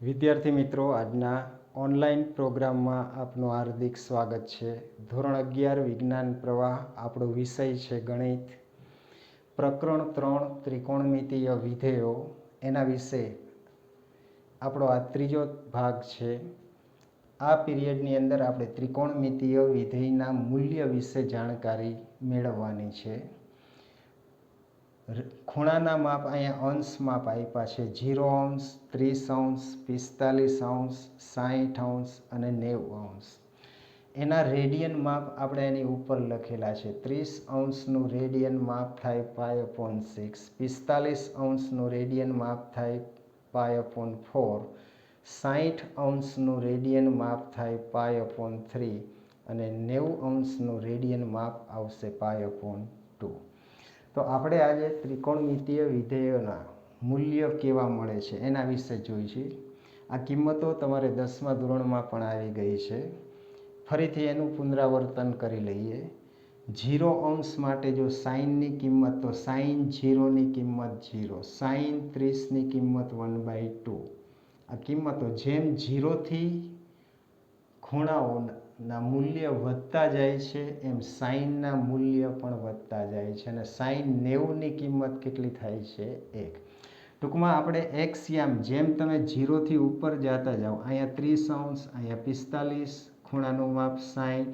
વિદ્યાર્થી મિત્રો, આજના ઓનલાઈન પ્રોગ્રામમાં આપનું હાર્દિક સ્વાગત છે. ધોરણ 11 વિજ્ઞાન પ્રવાહ, આપણો વિષય છે ગણિત. પ્રકરણ 3 ત્રિકોણમિતીય વિધેયો, એના વિશે આપણો આ ત્રીજો ભાગ છે. આ પીરિયડની અંદર આપણે ત્રિકોણમિતીય વિધેયના મૂલ્ય વિશે જાણકારી મેળવવાની છે. ખૂણાના માપ અહીંયા અંશ માપ આપ્યા છે. 0 અંશ, 30 અંશ, 45 અંશ, 60 અંશ અને 90 અંશ. એના રેડિયન માપ આપણે એની ઉપર લખેલા છે. 30 અંશનું રેડિયન માપ થાય π/6, 45 અંશનું રેડિયન માપ થાય π/4, 60 અંશનું રેડિયન માપ થાય π/3 અને 90 અંશનું રેડિયન માપ આવશે π/2. તો આપણે આજે ત્રિકોણમિતીય વિધેયોના મૂલ્ય કેવા મળે છે એના વિશે જોઈશું. આ કિંમતો તમારે 10મા ધોરણમાં પણ આવી ગઈ છે. ફરીથી એનું પુનરાવર્તન કરી લઈએ. 0 અંશ માટે જો સાઇનની કિંમત, તો સાઇન 0ની કિંમત 0, સાઇન 30ની કિંમત 1/2. આ કિંમતો જેમ 0થી ખૂણાઓના મૂલ્ય વધતા જાય છે એમ સાઇનના મૂલ્ય પણ વધતા જાય છે. અને સાઇન 90ની કિંમત કેટલી થાય છે? 1. ટૂંકમાં આપણે એક્સયામ જેમ તમે 0થી ઉપર જતા જાઓ, અહીંયા 30 અંશ, અહીંયા 45, ખૂણાનું માપ 60,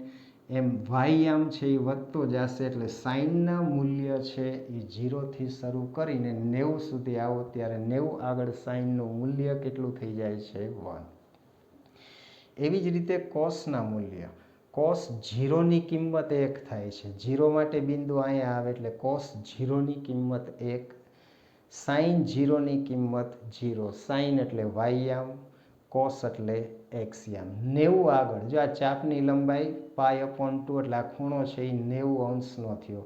એમ વાયયામ છે એ વધતો જશે. એટલે સાઇનના મૂલ્ય છે એ 0થી શરૂ કરીને 90 સુધી આવો ત્યારે 90 આગળ સાઇનનું મૂલ્ય કેટલું થઈ જાય છે? 1. એવી જ રીતે કોસના મૂલ્ય, કોસ 0ની કિંમત 1 થાય છે. 0 માટે બિંદુ અહીંયા આવે એટલે કોસ 0ની કિંમત 1, સાઇન 0ની કિંમત 0. સાઇન એટલે વાયયામ, કોસ એટલે એક્સયામ. 90 આગળ જો આ ચાપની લંબાઈ π/2 એટલે આ ખૂણો છે એ 90 અંશનો થયો,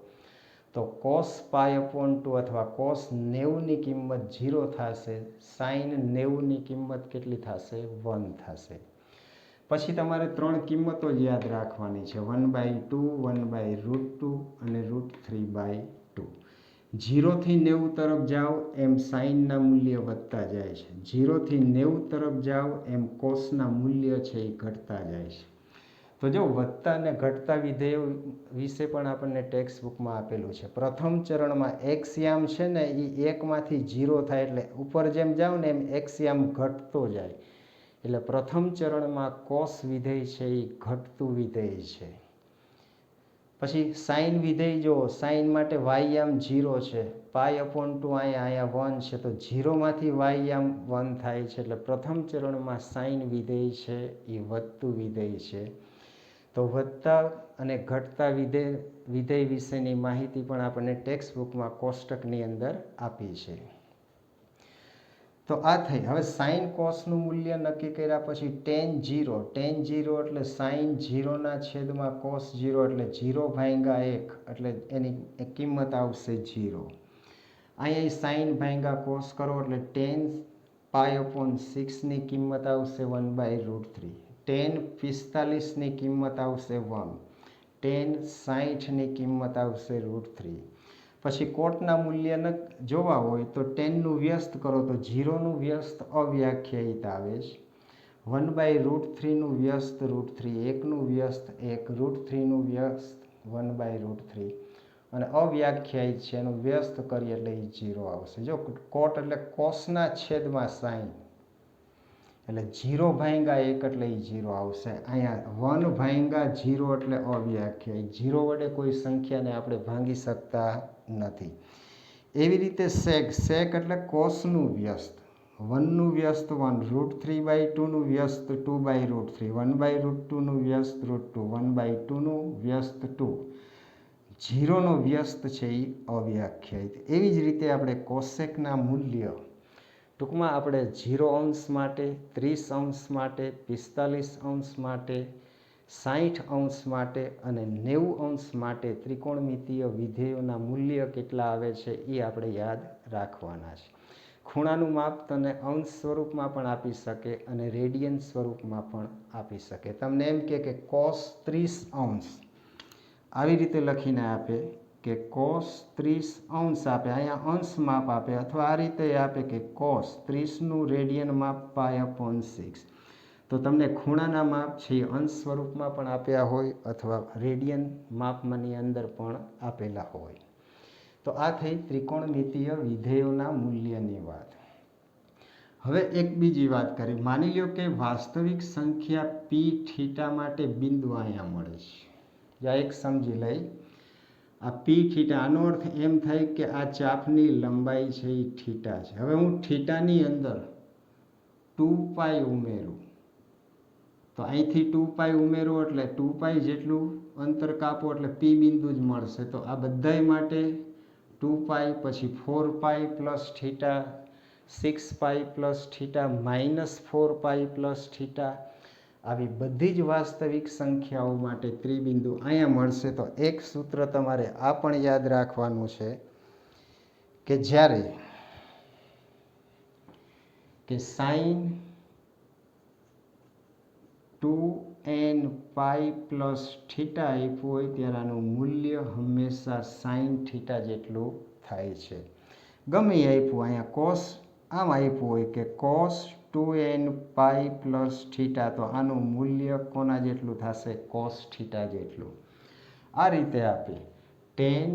તો કોસ π/2 અથવા કોસ 90ની કિંમત 0 થશે. સાઇન 90ની કિંમત કેટલી થશે? 1 થશે. પછી તમારે 3 કિંમતો જ યાદ રાખવાની છે: 1/2, 1/√2 અને √3/2. 0થી 90 તરફ જાઓ એમ સાઇનના મૂલ્ય વધતા જાય છે. 0થી 90 તરફ જાઓ એમ કોસના મૂલ્ય છે એ ઘટતા જાય છે. તો જો વધતા અને ઘટતા વિધેયો વિશે પણ આપણને ટેક્સ્ટ બુકમાં આપેલું છે. પ્રથમ ચરણમાં એક્સયામ છે ને એ 1માંથી 0 થાય એટલે ઉપર જેમ જાઓ ને એમ એક્સયામ ઘટતો જાય. એટલે પ્રથમ ચરણમાં કોસ વિધેય છે એ ઘટતું વિધેય છે. પછી સાઇન વિધેય જો, સાઇન માટે વાયયામ 0 છે, π/2 અહીંયા 1 છે, તો 0માંથી વાયયામ 1 થાય છે. એટલે પ્રથમ ચરણમાં સાઇન વિધેય છે એ વધતું વિધેય છે. તો વધતા અને ઘટતા વિધેય વિશેની માહિતી પણ આપણને ટેક્સ્ટ બુકમાં કોષ્ટકની અંદર આપી છે. તો આ થઈ. હવે સાઇન કોસનું મૂલ્ય નક્કી કર્યા પછી tan 0, tan 0 એટલે સાઇન 0ના છેદમાં કોસ 0 એટલે 0/1 એટલે એની કિંમત આવશે 0. અહીંયા સાઇન ભાંગા કોસ કરો એટલે tan π/6ની કિંમત આવશે 1/√3, tan 45ની કિંમત આવશે 1, tan 60ની કિંમત આવશે √3. પછી કોટના મૂલ્ય જોવા હોય તો ટેનનું વ્યસ્ત કરો તો 0નું વ્યસ્ત અવ્યાખ્યાયિત આવે છે, 1/√3નું વ્યસ્ત √3, 1નું વ્યસ્ત 1, √3નું વ્યસ્ત 1/√3 અને અવ્યાખ્યાયિત છે એનું વ્યસ્ત કરીએ એટલે એ 0 આવશે. જો કોટ એટલે કોસના છેદમાં સાઇન એટલે 0/1 એટલે એ 0 આવશે. અહીંયા 1/0 એટલે અવ્યાખ્યાયિત, 0 વડે કોઈ સંખ્યાને આપણે ભાંગી શકતા નથી. એવી રીતે સેક, સેક એટલે કોસનું વ્યસ્ત, 1નું વ્યસ્ત 1, √3/2નું વ્યસ્ત 2/√3, 1/√2નું વ્યસ્ત √2, 1/2નું વ્યસ્ત 2. 0નો વ્યસ્ત છે એ અવ્યાખ્યાયિત. એવી જ રીતે આપણે કોસેકના મૂલ્ય ટૂંકમાં આપણે 0 અંશ માટે, 30 અંશ માટે, 45 અંશ માટે, 60 અંશ માટે અને 90 અંશ માટે ત્રિકોણમિતીય વિધેયોના મૂલ્ય કેટલા આવે છે એ આપણે યાદ રાખવાના છે. ખૂણાનું માપ તને અંશ સ્વરૂપમાં પણ આપી શકે અને રેડિયન સ્વરૂપમાં પણ આપી શકે. તમને એમ કે કોસ 30 અંશ આવી રીતે લખીને આપે કે cos 30° આપે, અહીંયા અંશ માપ આપે, અથવા આ રીતે આપે કે cos 30નું રેડિયન માપ π/6. તો તમને ખૂણાના માપ છે એ અંશ સ્વરૂપમાં પણ આપ્યા હોય અથવા રેડિયન માપમાંની અંદર પણ આપેલા હોય. તો આ થઈ ત્રિકોણમિતીય વિધેયોના મૂલ્યની વાત. હવે એક બીજી વાત કરી. માની લો કે વાસ્તવિક સંખ્યા p θ માટે બિંદુ અહીંયા મળે છે. આ એક સમજી લઈ. આ p θ, આનો અર્થ એમ થાય કે આ ચાપની લંબાઈ છે એ θ છે. હવે હું θની અંદર 2π ઉમેરું, તો અહીંથી 2π ઉમેરો એટલે 2π જેટલું અંતર કાપો એટલે p બિંદુ જ મળશે. તો આ બધાય માટે 2π, પછી 4π પ્લસ θ, 6π પ્લસ θ, -4π પ્લસ θ, આવી બધી જ વાસ્તવિક સંખ્યાઓ માટે ત્રિબિંદુ અહીંયા મળશે. તો એક સૂત્ર તમારે આ પણ યાદ રાખવાનું છે કે જ્યારે કે sin 2nπ પ્લસ θ આપ્યું હોય ત્યારે આનું મૂલ્ય હંમેશા sin θ જેટલું થાય છે. ગમે એ આપ્યું, અહીંયા cos આમ આપ્યું હોય કે cos 2nπ પ્લસ θ, તો આનું મૂલ્ય કોના જેટલું થશે? cos θ જેટલું. આ રીતે આપે tan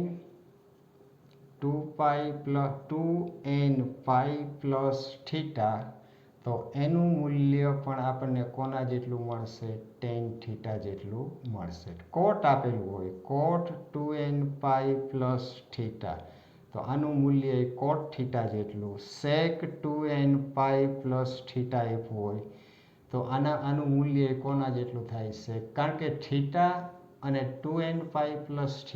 2nπ પ્લસ θ, તો એનું મૂલ્ય પણ આપણને કોના જેટલું મળશે? tan θ જેટલું મળશે. કોટ આપેલું હોય cot 2nπ પ્લસ θ, તો આનું મૂલ્ય cot θ જેટલું. sec 2nπ પ્લસ θ આપ્યું હોય તો આનું મૂલ્ય કોના જેટલું થાય છે? કારણ કે θ અને 2nπ પ્લસ θ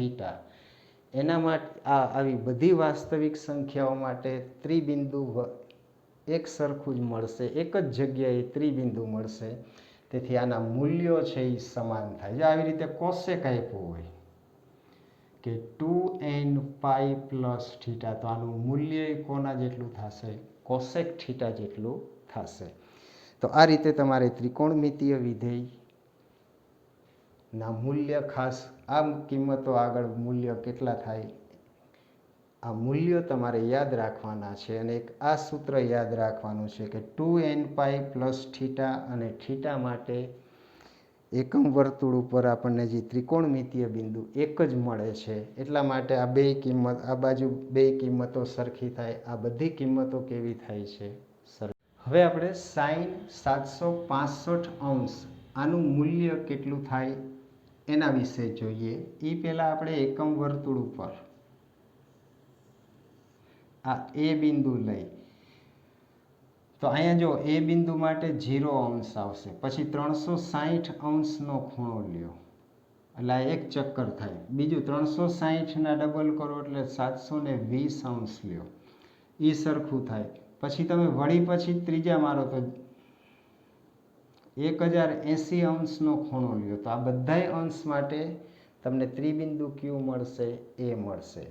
એના માટે આવી બધી વાસ્તવિક સંખ્યાઓ માટે ત્રિબિંદુ એક સરખું જ મળશે, એક જ જગ્યાએ ત્રિબિંદુ મળશે. તેથી આના મૂલ્યો છે એ સમાન થાય. જો આવી રીતે કોસેક આપ્યું હોય કે 2nπ પ્લસ θ, તો આનું મૂલ્ય કોના જેટલું થશે? કોસેક θ જેટલું થશે. તો આ રીતે તમારે ત્રિકોણમિતીય વિધેય ના મૂલ્ય ખાસ આ કિંમતો આગળ મૂલ્ય કેટલા થાય આ મૂલ્યો તમારે યાદ રાખવાના છે. અને એક આ સૂત્ર યાદ રાખવાનું છે કે 2nπ પ્લસ θ અને θ માટે એકમ વર્તુળ ઉપર આપણને જે ત્રિકોણમિતીય બિંદુ એક જ મળે છે. એટલા માટે આ બે કિંમત, આ બાજુ બે કિંમતો સરખી થાય, આ બધી કિંમતો કેવી થાય છે? સરખી. હવે આપણે sin 765° આનું મૂલ્ય કેટલું થાય એના વિશે જોઈએ. એ પહેલાં આપણે એકમ વર્તુળ ઉપર આ એ બિંદુ લઈ, તો અહીંયા જો એ બિંદુ માટે 0° આવશે, પછી 360°નો ખૂણો લ્યો એટલે આ એક ચક્કર થાય. બીજું 360ના ડબલ કરો એટલે 720° લ્યો, એ સરખું થાય. પછી તમે વળી પછી ત્રીજા મારો તો 1080°નો ખૂણો લ્યો, તો આ બધાય અંશ માટે તમને ત્રિબિંદુ કયું મળશે? એ મળશે.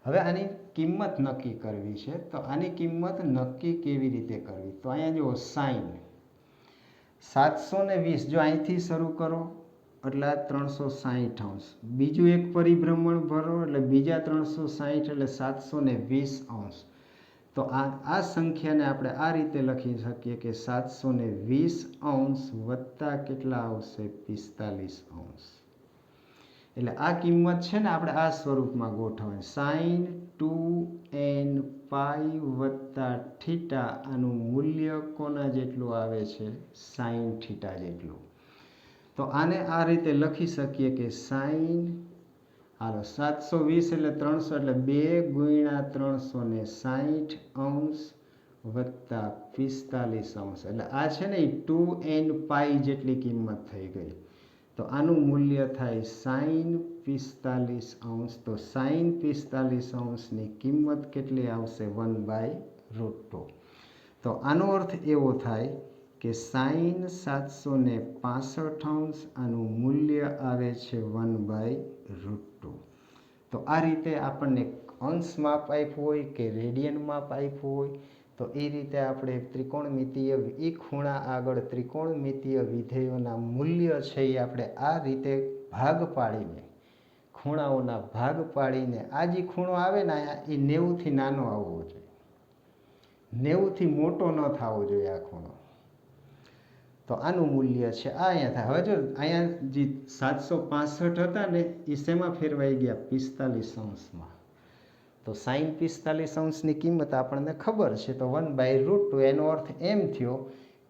હવે આની કિંમત નક્કી કરવી છે. તો આની કિંમત નક્કી કેવી રીતે કરવી? તો અહીંયા જુઓ sin 720, જો અહીંથી શરૂ કરો એટલે 360°, બીજું એક પરિભ્રમણ ભરો એટલે બીજા 360 એટલે 720°. તો આ સંખ્યાને આપણે આ રીતે લખી શકીએ કે 720° વત્તા કેટલા આવશે? 45°. એટલે આ કિંમત છે ને આપણે આ સ્વરૂપમાં ગોઠવાય sin 2nπ વત્તા θ, આનું મૂલ્ય કોના જેટલું આવે છે? sin θ જેટલું. તો આને આ રીતે લખી શકીએ કે sin, હાલો 720 એટલે 300 એટલે 2 × 360° વત્તા 45°. એટલે આ છે ને એ 2nπ જેટલી કિંમત થઈ ગઈ. તો આનું મૂલ્ય થાય sin 45°. તો sin 45°ની કિંમત કેટલી આવશે? 1/√2. તો આનો અર્થ એવો થાય કે sin 765°, આનું મૂલ્ય આવે છે 1/√2. તો આ રીતે આપણને અંશ માપ આપ્યું હોય કે રેડિયન માપ આપ્યું હોય તો એ રીતે આપણે ત્રિકોણમિતીય એ ખૂણા આગળ ત્રિકોણમિતીય વિધેયોના મૂલ્ય છે એ આપણે આ રીતે ભાગ પાડીને ખૂણાઓના ભાગ પાડીને આ જે ખૂણો આવે ને અહીંયા એ 90થી નાનો આવવો જોઈએ, 90થી મોટો ન થવો જોઈએ આ ખૂણો. તો આનું મૂલ્ય છે આ અહીંયા થાય. હવે જો અહીંયા જે 765 હતા ને એ શેમાં ફેરવાઈ ગયા? 45 અંશમાં. તો સાઈન 45 અંશની કિંમત આપણને ખબર છે, તો 1/√2. એનો અર્થ એમ થયો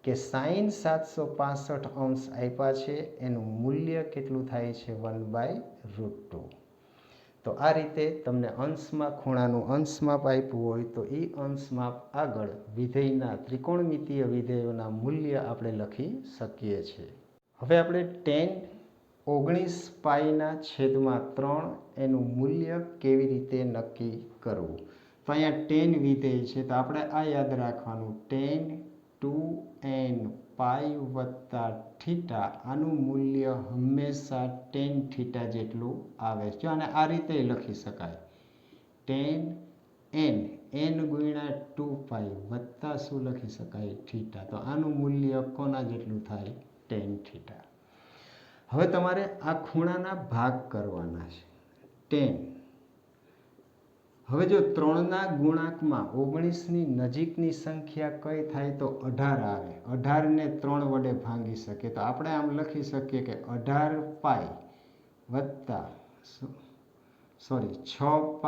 કે સાઈન 765 અંશ આપ્યા છે, એનું મૂલ્ય કેટલું થાય છે? 1/√2. તો આ રીતે તમને અંશમાં ખૂણાનું અંશમાપ આપ્યું હોય તો એ અંશમાપ આગળ વિધેયના ત્રિકોણમિતીય વિધેયોના મૂલ્ય આપણે લખી શકીએ છીએ. હવે આપણે tan 19π/3 એનું મૂલ્ય કેવી રીતે નક્કી કરવું? તો અહીંયા tan વિધેય છે, તો આપણે આ યાદ રાખવાનું, tan 2nπ + θ આનું મૂલ્ય હંમેશા tan θ જેટલું આવે છે. અને આ રીતે લખી શકાય, tan n ગુણ્યા 2π વત્તા શું લખી શકાય? θ. તો આનું મૂલ્ય કોના જેટલું થાય? tan θ. હવે તમારે આ ખૂણાના ભાગ કરવાના છે. tan, હવે જો 3ના ગુણાંકમાં 19ની નજીકની સંખ્યા કઈ થાય? તો 18 આવે. 18ને 3 વડે ભાંગી શકીએ, તો આપણે આમ લખી શકીએ કે 18π વત્તા 6π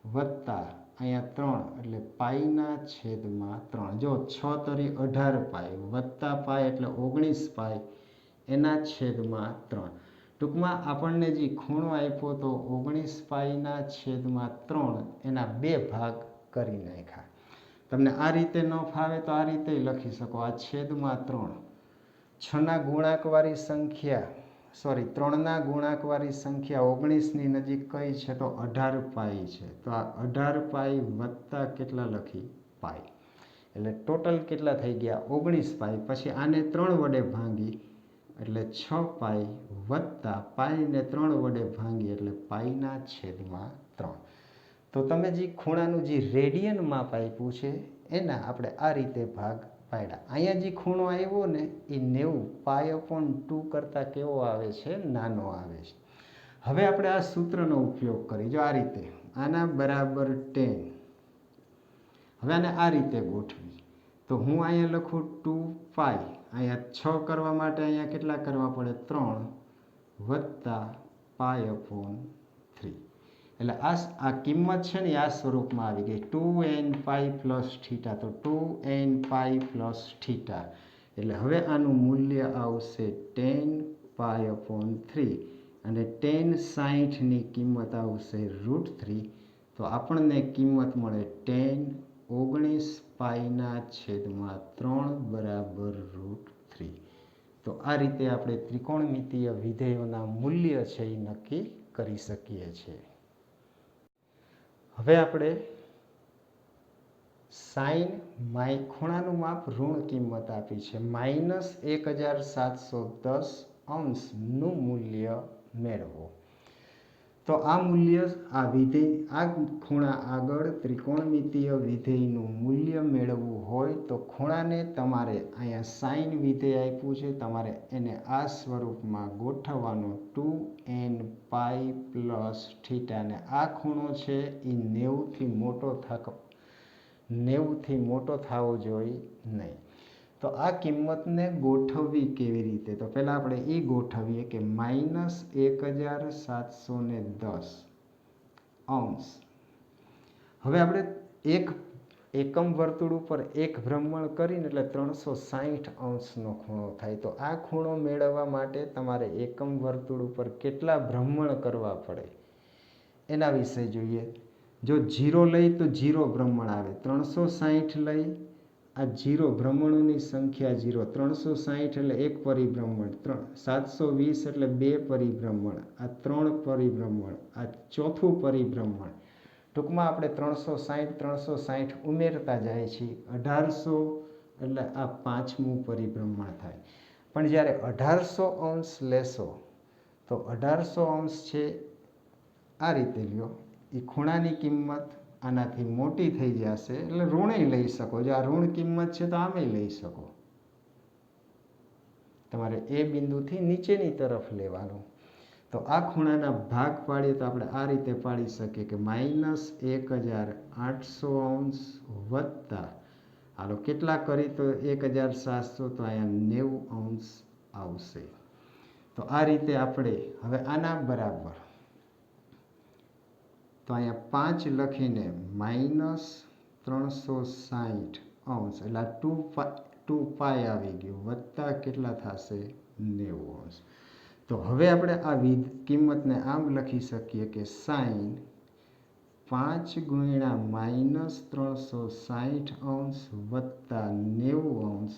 વત્તા અહીંયા 3 એટલે π/3. જો 6 તરી 18π વત્તા π એટલે 19π એના છેદમાં 3. ટૂંકમાં આપણને જે ખૂણો આપ્યો તો 19π/3 એના 2 ભાગ કરી નાખ્યા. તમને આ રીતે ન ફાવે તો આ રીતે લખી શકો, આ છેદમાં 3. 6ના ગુણાંકવાળી સંખ્યા 3ના ગુણાંકવાળી સંખ્યા 19ની નજીક કઈ છે? તો 18π છે. તો આ 18π વત્તા કેટલા લખી? π. એટલે ટોટલ કેટલા થઈ ગયા? 19π. પછી આને 3 વડે ભાંગી એટલે 6π વત્તા πને 3 વડે ભાંગી એટલે π/3. તો તમે જે ખૂણાનું જે રેડિયન માપ આપ્યું છે એના આપણે આ રીતે ભાગ પાડ્યા. અહીંયા જે ખૂણો આવ્યો ને એ 90π/2 કરતાં કેવો આવે છે? નાનો આવે છે. હવે આપણે આ સૂત્રનો ઉપયોગ કરી, જો આ રીતે આના બરાબર tan. હવે આને આ રીતે ગોઠવી તો હું અહીંયા લખું 2π, અહીંયા 6 કરવા માટે અહીંયા કેટલા કરવા પડે? 3 વત્તા π/3. એટલે આ કિંમત છે ને આ સ્વરૂપમાં આવી ગઈ, 2nπ + θ. તો 2nπ + θ એટલે હવે આનું મૂલ્ય આવશે tan π/3 અને tan 60ની કિંમત આવશે √3. તો આપણને કિંમત મળે tan 19π/3 બરાબર √3. તો આ રીતે આપણે ત્રિકોણમિતીય વિધેયોના મૂલ્ય છે એ નક્કી કરી શકીએ છીએ. હવે આપણે સાઈન ખૂણાનું માપ ઋણ કિંમત આપી છે -1710 અંશનું મૂલ્ય મેળવો. તો આ મૂલ્ય આ વિધેય આ ખૂણા આગળ ત્રિકોણમિતીય વિધેયનું મૂલ્ય મેળવવું હોય તો ખૂણાને તમારે અહીંયા સાઈન વિધેય આપ્યું છે, તમારે એને આ સ્વરૂપમાં ગોઠવવાનો 2nπ + θ. અને આ ખૂણો છે એ 90થી મોટો થવો જોઈએ નહીં. તો આ કિંમતને ગોઠવવી કેવી રીતે? તો પહેલાં આપણે એ ગોઠવીએ કે -1710 અંશ. હવે આપણે એક એકમ વર્તુળ ઉપર એક ભ્રમણ કરીને એટલે 360 અંશનો ખૂણો થાય. તો આ ખૂણો મેળવવા માટે તમારે એકમ વર્તુળ ઉપર કેટલા ભ્રમણ કરવા પડે એના વિશે જોઈએ. જો 0 લઈ તો 0 ભ્રમણ આવે, 360 લઈ આ 0 ભ્રમણોની સંખ્યા 0, 360 એટલે 1 પરિભ્રમણ, 720 એટલે 2 પરિભ્રમણ, આ 3 પરિભ્રમણ, આ 4થું પરિભ્રમણ. ટૂંકમાં આપણે 360 ઉમેરતા જાય છીએ. 1800 એટલે આ 5મું પરિભ્રમણ થાય. પણ જ્યારે 1800 અંશ લેશો તો 1800 અંશ છે આ રીતે લ્યો, એ ખૂણાની કિંમત આનાથી મોટી થઈ જશે એટલે ઋણે લઈ શકો. જો આ ઋણ કિંમત છે તો આમે લઈ શકો. તમારે એ બિંદુથી નીચેની તરફ લેવાનું. તો આ ખૂણાના ભાગ પાડીએ તો આપણે આ રીતે પાડી શકીએ કે -1800 વત્તા, હાલો કેટલા કરી તો 1700, તો અહીંયા 90 આવશે. તો આ રીતે આપણે હવે આના બરાબર, તો અહીંયા 5 લખીને -360 એટલે 2 પાઈ આવી ગયું, વત્તા કેટલા થશે 90. તો હવે આપણે આ કિંમતને આમ લખી શકીએ કે સાઈન 5 ગુણ્યા -360 વત્તા 90,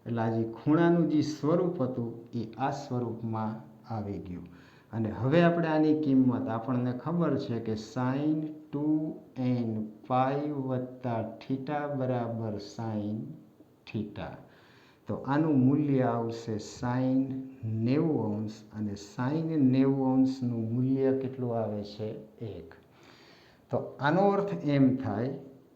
એટલે આ જે ખૂણાનું જે સ્વરૂપ હતું એ આ સ્વરૂપમાં આવી ગયું. અને હવે આપણે આની કિંમત આપણને ખબર છે કે સાઈન 2n પાઈ વત્તા થીટા બરાબર સાઈન થીટા. તો આનું મૂલ્ય આવશે સાઈન 90, અને સાઈન 90નું મૂલ્ય કેટલું આવે છે 1. તો આનો અર્થ એમ થાય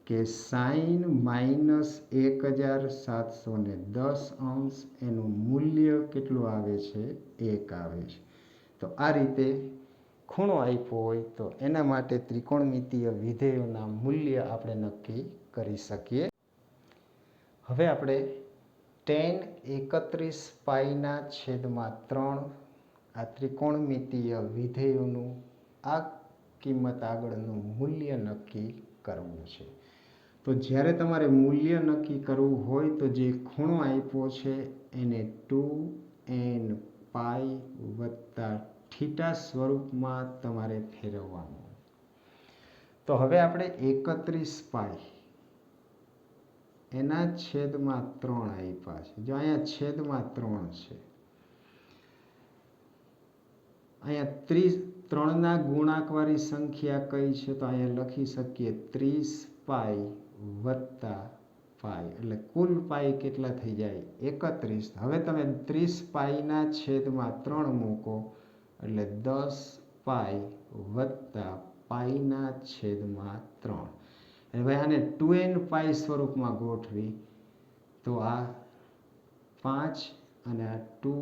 કે સાઈન -1710 એનું મૂલ્ય કેટલું આવે છે 1 આવે છે. તો આ રીતે ખૂણો આપ્યો હોય તો એના માટે ત્રિકોણમિતીય વિધેયોના મૂલ્ય આપણે નક્કી કરી શકીએ. હવે આપણે tan 31 પાઈના છેદમાં 3 આ ત્રિકોણમિતીય વિધેયોનું આ કિંમત આગળનું મૂલ્ય નક્કી કરવું છે. તો જ્યારે તમારે મૂલ્ય નક્કી કરવું હોય તો જે ખૂણો આપ્યો છે એને 2n પાઈ વત્તા થીટા સ્વરૂપમાં તમારે ફેરવવાનું. તો હવે આપણે 31 પાઈ એના છેદમાં 3 આપ્યા છે. જો અહીંયા છેદમાં 3 છે, અહીંયા 3ના ગુણાંકવાળી સંખ્યા કઈ છે તો અહીંયા લખી શકીએ 30 પાઈ વત્તા પાઈ, એટલે કુલ પાઈ કેટલા થઈ જાય 31. હવે તમે 30 પાઈના છેદમાં 3 મૂકો એટલે 10 પાઈ વત્તા પાઈના છેદમાં 3. હવે આને 2n પાઈ સ્વરૂપમાં ગોઠવી તો આ 5 અને આ 2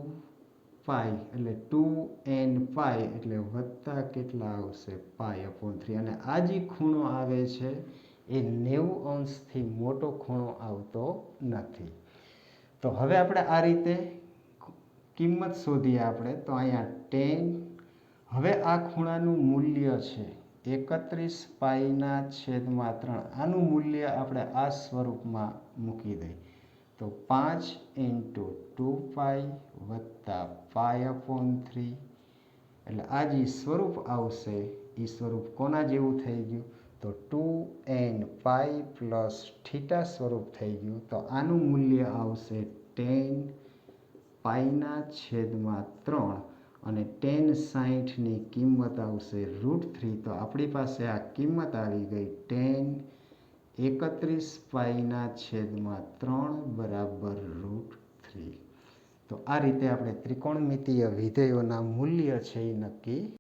પાઈ એટલે 2n પાઈ એટલે વત્તા કેટલા આવશે π/3. અને આ જે ખૂણો આવે છે એ 90°થી મોટો ખૂણો આવતો નથી. તો હવે આપણે આ રીતે કિંમત શોધીએ આપણે. તો અહીંયા tan, હવે આ ખૂણાનું મૂલ્ય છે 31 પાઈના છેદમાં 3, આનું મૂલ્ય આપણે આ સ્વરૂપમાં મૂકી દઈએ તો 5 × 2 પાઈ વત્તા π/3, એટલે આ જે સ્વરૂપ આવશે એ સ્વરૂપ કોના જેવું થઈ ગયું તો 2n પાઈ પ્લસ થીટા સ્વરૂપ થઈ ગયું. તો આનું મૂલ્ય આવશે tan પાઈના છેદમાં 3, અને tan 60ની કિંમત આવશે √3. તો આપણી પાસે આ કિંમત આવી ગઈ tan 31 પાઈના છેદમાં 3 બરાબર √3. તો આ રીતે આપણે ત્રિકોણમિતીય વિધેયોના મૂલ્ય છે એ નક્કી